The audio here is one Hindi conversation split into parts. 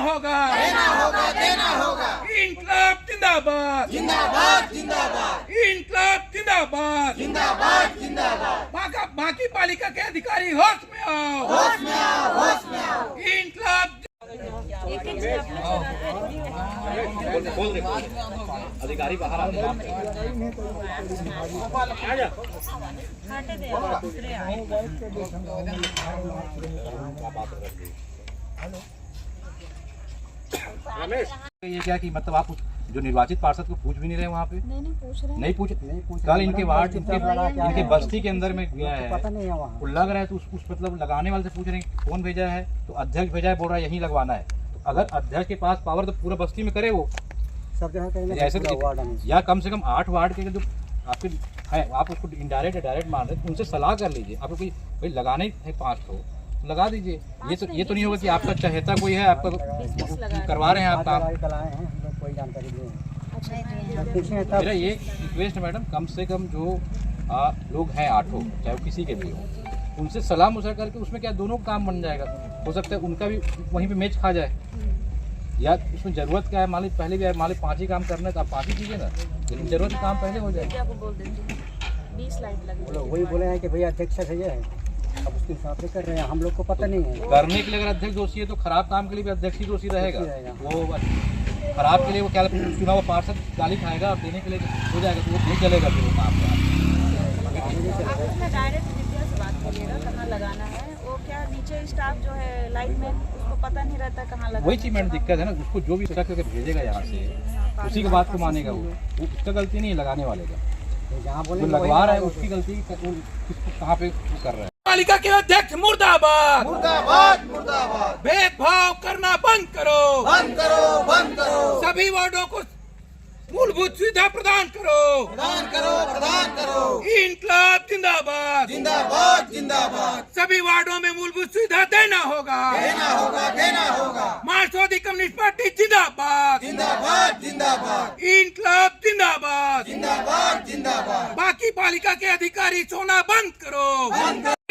होगा, देना होगा, देना होगा। इंकलाब जिंदाबाद, जिंदाबाद, जिंदाबाद, इंकलाब जिंदाबाद, जिंदाबाद, जिंदाबाद। बाकी पालिका के अधिकारी होश में आओ, होश में आओ, होश में आओ। इंकलाब अधिकारी बाहर आ ये क्या कि मतलब आप जो निर्वाचित पार्षद को पूछ भी नहीं रहे वहाँ पे? नहीं पूछ रहे, नहीं पूछ कल इनके वार्ड इनके बस्ती के अंदर में गया है, पता नहीं है वहाँ वो लग रहा है तो उस मतलब लगाने वाले से पूछ रहे हैं कौन भेजा है, तो अध्यक्ष भेजा है, बोल रहा है यहीं लगवाना है। तो अगर अध्यक्ष के पास पावर तो पूरा बस्ती में करे वो सब जगह ऐसे या कम से कम 8 वार्ड के जो आपके है आप उसको इनडायरेक्ट डायरेक्ट मान रहे उनसे सलाह कर लीजिए। आपको कोई भाई लगाने ही है 5 तो लगा दीजिए। ये तो नहीं होगा कि आपका चहेता कोई है आपका करवा रहे हैं आप काम। कोई जानकारी नहीं। मेरा ये रिक्वेस्ट है मैडम, कम से कम जो लोग हैं 8 चाहे वो किसी के भी हो, उनसे सलाह मुशा करके उसमें क्या दोनों काम बन जाएगा। हो सकता है उनका भी वहीं पे मैच खा जाए, या उसमें जरूरत क्या है मान लीजिए पहले भी मान लीजिए 5 ही काम करना है तो आप 5 ही कीजिए ना, लेकिन जरूरत काम पहले हो जाए। वही बोले हैं कि भैया अध्यक्ष सही है, अब उसके हिसाब से कर रहे हैं, हम लोग को पता नहीं है। करने के लिए अगर अध्यक्ष दोषी है तो खराब काम के लिए भी अध्यक्ष ही दोषी रहेगा। वो खराब के लिए वो क्या चुनाव पार्षद गाली खाएगा और देने के लिए हो जाएगा तो वो नहीं चलेगा फिर वो काम। डायरेक्ट विद्या से बात करिएगा कहाँ लगाना है, वो क्या नीचे स्टाफ जो है लाइट में उसको पता नहीं रहता कहाँ लगाना। वही चीज मैडम दिक्कत है ना, उसको जो भी शक करके भेजेगा यहाँ से उसी की बात को मानेगा वो उसका गलती नहीं है लगाने वाले का, जो लगवा रहा है उसकी गलती किसको कहाँ पे कर रहा है। पालिका के अध्यक्ष मुर्दाबाद, मुर्दाबाद, मुर्दाबाद। भेदभाव करना बंद करो, बंद करो, बंद करो। सभी वार्डों को मूलभूत सुविधा प्रदान करो, प्रदान करो, प्रदान करो। इंकलाब जिंदाबाद, जिंदाबाद, जिंदाबाद। सभी वार्डों में मूलभूत सुविधा देना होगा, देना होगा, देना होगा। मार्क्सवादी कम्युनिस्ट पार्टी जिंदाबाद, जिंदाबाद, जिंदाबाद, इंकलाब जिंदाबाद, जिंदाबाद, जिंदाबाद। बाकी पालिका के अधिकारी सोना बंद करो,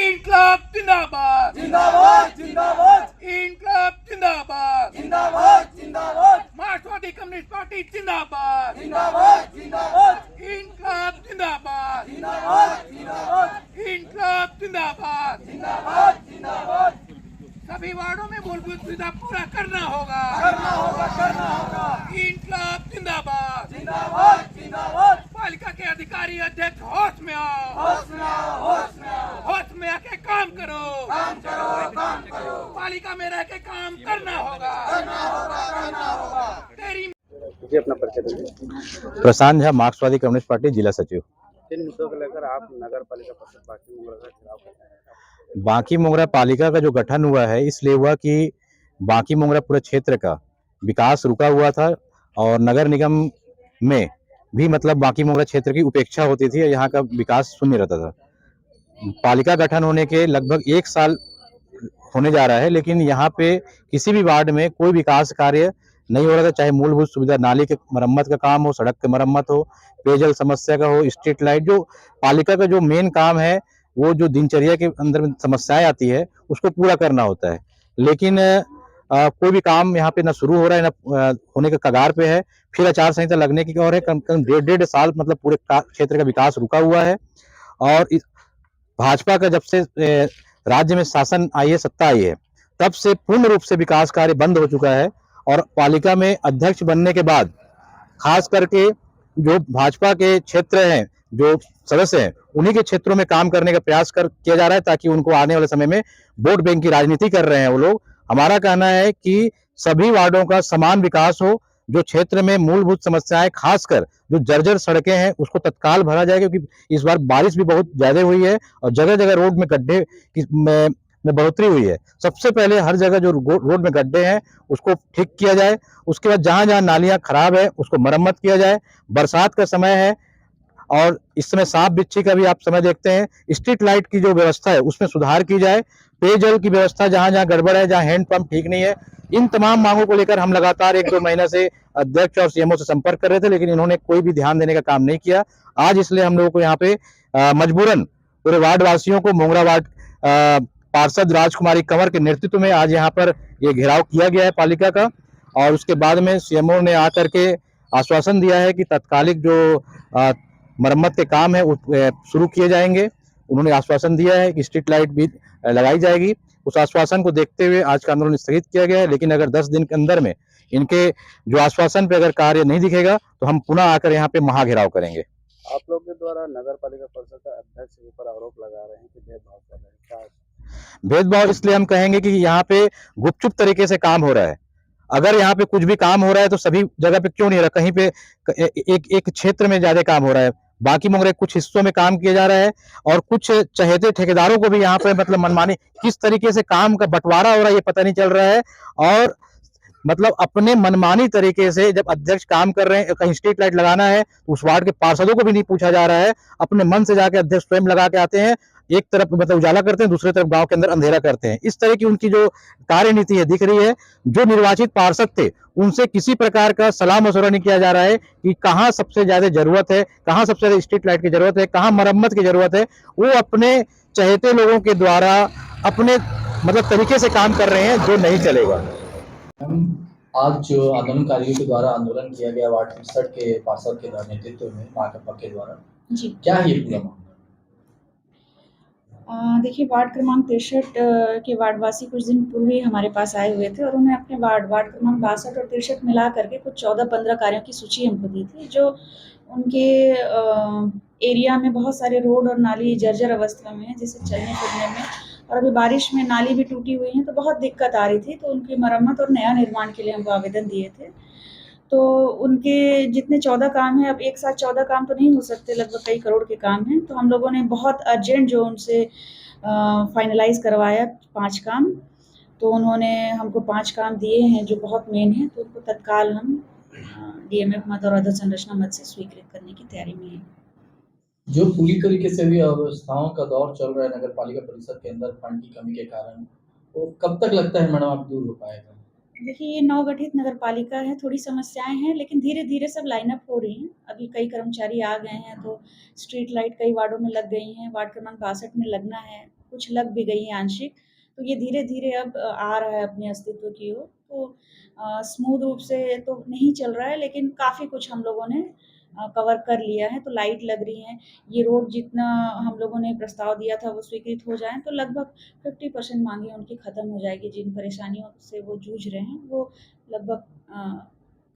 इंकलाब जिंदाबाद, जिंदाबाद, जिंदाबाद, इंकलाब जिंदाबाद, जिंदाबाद, जिंदाबाद, मार्क्सवादी कम्युनिस्ट पार्टी जिंदाबाद, जिंदाबाद, जिंदाबाद, इंकलाब जिंदाबाद, जिंदाबाद, जिंदाबाद, इंकलाब जिंदाबाद। जिंदाबाद, जिंदाबाद। सभी वार्डों में मूलभूत सुविधा पूरा करना होगा, करना होगा, करना होगा। इंकलाब जिंदाबाद, जिंदाबाद, जिंदाबाद। पालिका के अधिकारी अध्यक्ष होश में आओ, होश में आओ, होश में आओ। होश में आके काम करो, काम करो, काम करो। पालिका में रह के काम करना होगा, करना होगा, करना होगा। तेरी अपना परिचय दीजिए। प्रशांत झा, मार्क्सवादी कम्युनिस्ट पार्टी जिला सचिव। किन मुद्दों को लेकर आप नगर पालिका परिषद बाकी मोगरा का चुनाव कर रहे हैं? बांकी मोगरा पालिका का जो गठन हुआ है इसलिए हुआ कि बांकी मोगरा पूरे क्षेत्र का विकास रुका हुआ था और नगर निगम में भी मतलब बांकी मोगरा क्षेत्र की उपेक्षा होती थी और यहाँ का विकास शून्य रहता था। पालिका गठन होने के लगभग 1 साल होने जा रहा है, लेकिन यहाँ पे किसी भी वार्ड में कोई विकास कार्य नहीं हो रहा था, चाहे मूलभूत सुविधा नाली के मरम्मत का काम हो, सड़क की मरम्मत हो, पेयजल समस्या का हो, स्ट्रीट लाइट, जो पालिका का जो मेन काम है वो जो दिनचर्या के अंदर में समस्याएं आती है उसको पूरा करना होता है। लेकिन कोई भी काम यहाँ पे ना शुरू हो रहा है ना होने के कगार पे है। फिर आचार संहिता लगने की और है, कम कम 1.5 साल मतलब पूरे क्षेत्र का विकास रुका हुआ है। और भाजपा का जब से राज्य में शासन आई है, सत्ता आई है, तब से पूर्ण रूप से विकास कार्य बंद हो चुका है। और पालिका में अध्यक्ष बनने के बाद खास करके जो भाजपा के क्षेत्र हैं, जो सदस्य हैं, उन्हीं के क्षेत्रों में काम करने का प्रयास किया जा रहा है ताकि उनको आने वाले समय में वोट बैंक की राजनीति कर रहे हैं वो लोग। हमारा कहना है कि सभी वार्डों का समान विकास हो, जो क्षेत्र में मूलभूत समस्याएं खासकर जो जर्जर सड़कें हैं उसको तत्काल भरा जाए, क्योंकि इस बार बारिश भी बहुत ज्यादा हुई है और जगह जगह रोड में गड्ढे में बढ़ोतरी हुई है। सबसे पहले हर जगह जो रोड में गड्ढे हैं उसको ठीक किया जाए, उसके बाद जहां जहां नालियां खराब है उसको मरम्मत किया जाए। बरसात का समय है और इस समय सांप बिच्छी का भी आप समय देखते हैं। स्ट्रीट लाइट की जो व्यवस्था है उसमें सुधार की जाए। पेयजल की व्यवस्था जहां जहां गड़बड़ है, जहां हैंडपंप ठीक नहीं है, इन तमाम मांगों को लेकर हम लगातार 1-2 महीने से अध्यक्ष और सीएमओ से संपर्क कर रहे थे, लेकिन इन्होंने कोई भी ध्यान देने का काम नहीं किया। आज इसलिए हम लोगों को यहाँ पे मजबूरन पूरे वार्ड वासियों को मोगरा वार्ड पार्षद राजकुमारी कंवर के नेतृत्व में आज यहाँ पर ये घेराव किया गया है पालिका का। और उसके बाद में सीएमओ ने आकर के आश्वासन दिया है कि तत्कालिक जो मरम्मत के काम है वो शुरू किए जाएंगे। उन्होंने आश्वासन दिया है कि स्ट्रीट लाइट भी लगाई जाएगी। उस आश्वासन को देखते हुए आज का आंदोलन स्थगित किया गया है, लेकिन अगर 10 दिन के अंदर में इनके जो आश्वासन पे अगर कार्य नहीं दिखेगा तो हम पुनः आकर यहाँ पे महाघेराव करेंगे। आप लोग के द्वारा नगर पालिका परिषद का अध्यक्ष के ऊपर आरोप लगा रहे हैं कि भेदभाव कर रहे हैं, क्या भेदभाव इसलिए हम कहेंगे कि यहाँ पे गुपचुप तरीके से काम हो रहा है। अगर यहाँ पे कुछ भी काम हो रहा है तो सभी जगह पे क्यों नहीं हो रहा, कहीं पे एक क्षेत्र में ज्यादा काम हो रहा है, बाकी मोगरे कुछ हिस्सों में काम किया जा रहा है और कुछ चहेते ठेकेदारों को भी यहाँ पे मतलब मनमानी किस तरीके से काम का बंटवारा हो रहा है ये पता नहीं चल रहा है। और मतलब अपने मनमानी तरीके से जब अध्यक्ष काम कर रहे हैं, कहीं स्ट्रीट लाइट लगाना है तो उस वार्ड के पार्षदों को भी नहीं पूछा जा रहा है, अपने मन से जाके अध्यक्ष स्वयं लगा के आते हैं। एक तरफ मतलब उजाला करते हैं, दूसरी तरफ गांव के अंदर अंधेरा करते हैं। इस तरह की उनकी जो कार्यनीति है दिख रही है। जो निर्वाचित पार्षद थे उनसे किसी प्रकार का सलाह मशवरा नहीं किया जा रहा है कि कहाँ सबसे ज्यादा जरूरत है, कहाँ सबसे ज्यादा स्ट्रीट लाइट की जरूरत है, कहाँ मरम्मत की जरूरत है। वो अपने चहेते लोगों के द्वारा अपने मतलब तरीके से काम कर रहे हैं, जो नहीं चलेगा। आज जो आंदोलनकारियों के द्वारा आंदोलन किया गया वार्ड 63 के पार्षद के नेतृत्व में माकपा के द्वारा, जी क्या है ये पूरा मामला? देखिए, वार्ड क्रमांक 63 के वार्डवासी कुछ दिन पूर्व ही हमारे पास आए हुए थे और उन्हें अपने वार्ड क्रमांक 62 और 63 मिला करके कुछ 14-15 कार्यों की सूची हमको दी थी, जो उनके एरिया में बहुत सारे रोड और नाली जर्जर अवस्था में है, जिससे चलने फिरने में, और अभी बारिश में नाली भी टूटी हुई है तो बहुत दिक्कत आ रही थी। तो उनकी मरम्मत और नया निर्माण के लिए हमको आवेदन दिए थे। तो उनके जितने 14 काम हैं, अब एक साथ 14 काम तो नहीं हो सकते, लगभग कई करोड़ के काम हैं। तो हम लोगों ने बहुत अर्जेंट जो उनसे फाइनलाइज़ करवाया 5 काम। तो उन्होंने हमको 5 काम दिए हैं जो बहुत मेन हैं, तो उनको तत्काल हम डीएमएफ मत और अधोसंरचना मत से स्वीकृत करने की तैयारी में हैं। जो पूरी तरीके से भी अव्यवस्थाओं का दौर चल रहा है नगर पालिका परिषद के अंदर फंड की कमी के कारण, वो कब तक लगता है मैडम आप दूर हो पाएगा? देखिए, ये नवगठित नगर पालिका है, थोड़ी समस्याएं हैं, लेकिन धीरे धीरे सब लाइन अप हो रही हैं। अभी कई कर्मचारी आ गए हैं, तो स्ट्रीट लाइट कई वार्डों में लग गई हैं, वार्ड क्रमांक 62 में लगना है, कुछ लग भी गई हैं आंशिक। तो ये धीरे धीरे अब आ रहा है अपने अस्तित्व की ओर। तो स्मूथ रूप से तो नहीं चल रहा है, लेकिन काफ़ी कुछ हम लोगों ने कवर कर लिया है। तो लाइट लग रही हैं, ये रोड जितना हम लोगों ने प्रस्ताव दिया था वो स्वीकृत हो जाए तो लगभग 50% मांगे उनकी ख़त्म हो जाएगी। जिन परेशानियों से वो जूझ रहे हैं वो लगभग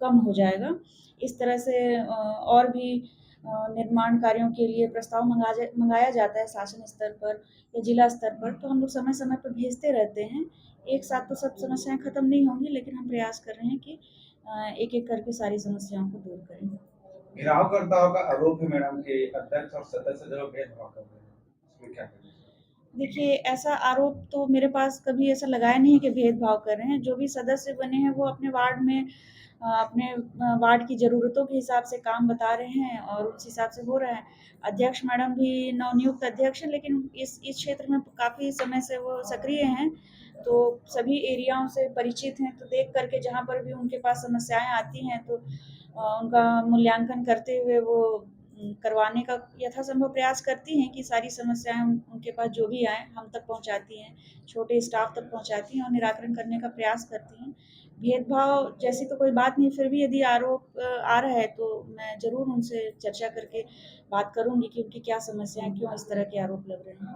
कम हो जाएगा। इस तरह से और भी निर्माण कार्यों के लिए प्रस्ताव मंगाया जाता है शासन स्तर पर या जिला स्तर पर, तो हम लोग समय समय पर भेजते रहते हैं। एक साथ तो सब समस्याएं ख़त्म नहीं होंगी, लेकिन हम प्रयास कर रहे हैं कि एक एक करके सारी समस्याओं को दूर करें। गिरावकर्ताओं का आरोप है मैडम कि अध्यक्ष और सदस्य जो भेदभाव कर रहे हैं, इसमें क्या करें? देखिए, ऐसा आरोप तो मेरे पास कभी ऐसा लगाया नहीं है कि भेदभाव कर रहे हैं। जो भी सदस्य बने हैं वो अपने वार्ड में अपने वार्ड की ज़रूरतों के हिसाब से काम बता रहे हैं और उस हिसाब से हो रहा है। अध्यक्ष मैडम भी नवनियुक्त अध्यक्ष हैं, लेकिन इस क्षेत्र में काफ़ी समय से वो सक्रिय हैं, तो सभी एरियाओं से परिचित हैं। तो देख करके जहाँ पर भी उनके पास समस्याएं आती हैं तो उनका मूल्यांकन करते हुए वो करवाने का यथासंभव प्रयास करती हैं कि सारी समस्याएं उनके पास जो भी आए हम तक पहुंचाती हैं, छोटे स्टाफ तक पहुंचाती हैं और निराकरण करने का प्रयास करती हैं। भेदभाव जैसी तो कोई बात नहीं, फिर भी यदि आरोप आ रहा है तो मैं ज़रूर उनसे चर्चा करके बात करूंगी कि उनकी क्या समस्याएं, क्यों इस तरह के आरोप लग रहे हैं।